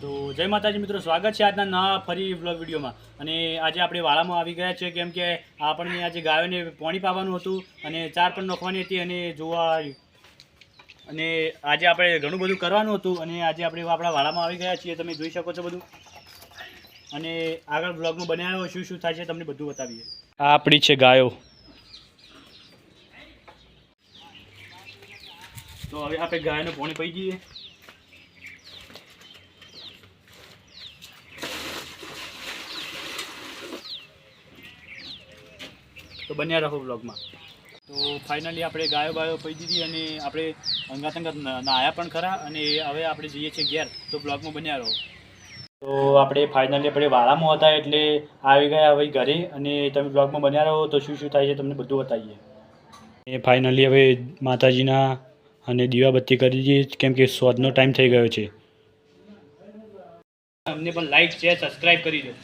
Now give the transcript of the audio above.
તો જય માતાજી મિત્રો, સ્વાગત છે આજના નવા ફરી વ્લોગ વિડીયોમાં. અને આજે આપણે વાળામાં આવી ગયા છે, કેમ કે આપણને આજે ગાયોને પાણી પાવાનું હતું અને ચાર પણ નાખવાની હતી અને જોવા, અને આજે આપણે ઘણું બધું કરવાનું હતું. અને આજે આપણે આપણા વાળામાં આવી ગયા છીએ, તમે જોઈ શકો છો બધું. અને આગળ વ્લોગમાં બનાવ્યો શું શું થાય છે તમને બધું બતાવીએ. આ આપણી છે ગાયો. તો હવે આપણે ગાયને પાણી પી દઈએ. તો બન્યા રહો બ્લોગમાં. તો ફાઇનલી આપણે ગાયો પી દીધી અને આપણે અંગાત નાહ્યા પણ ખરા, અને હવે આપણે જઈએ છીએ ઘેર. તો બ્લોગમાં બન્યા રહો. તો આપણે ફાઇનલી આપણે વાળામાં હતા એટલે આવી ગયા હવે ઘરે, અને તમે બ્લોગમાં બન્યા રહો તો શું શું થાય છે તમને બધું બતાવીએ. એ ફાઇનલી હવે માતાજીના અને દીવાબત્તી કરી દઈએ, કેમ કે સોદનો ટાઈમ થઈ ગયો છે. અમને પણ લાઈક શેર સબસ્ક્રાઈબ કરી દો.